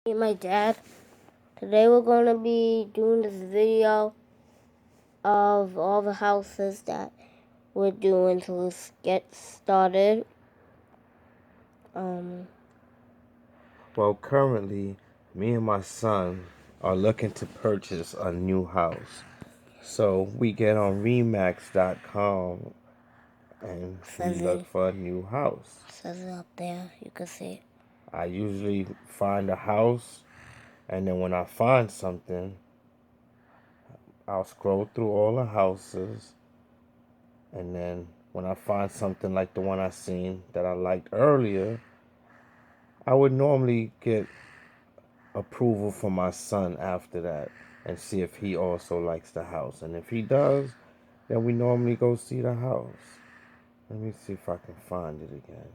And my dad. Today we're going to be doing this video of all the houses that we're doing. So let's get started. Well, currently, me and my son are looking to purchase a new house. So we get on Remax.com and we look for a new house. Says it up there. You can see. I usually find a house, and then when I find something, I'll scroll through all the houses, and then when I find something like the one I seen that I liked earlier, I would normally get approval from my son after that and see if he also likes the house. And if he does, then we normally go see the house. Let me see if I can find it again.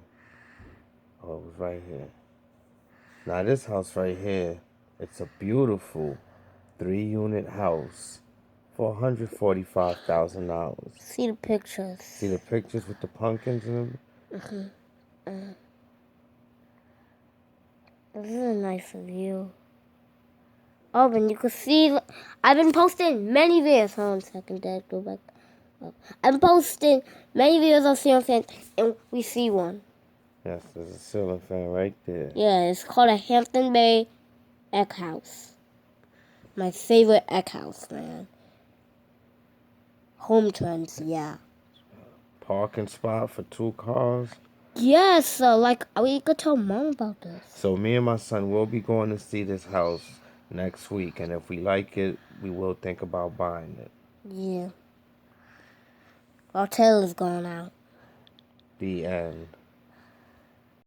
Oh, it was right here. Now this house right here, it's a beautiful 3-unit house for $145,000. See the pictures. See the pictures with the pumpkins in them? This is a nice view. Oh, and you can see, I've been posting many videos. Hold on a second, Dad, go back up. I'm posting many videos of ceiling fans, and we see one. Yes, there's a ceiling fan right there. Yeah, it's called a Hampton Bay Egg House. My favorite egg house, man. Home trends, yeah. Parking spot for 2 cars. Yes, like we could tell Mom about this. So me and my son will be going to see this house next week, and if we like it, we will think about buying it. Yeah. Our tail is going out. The end.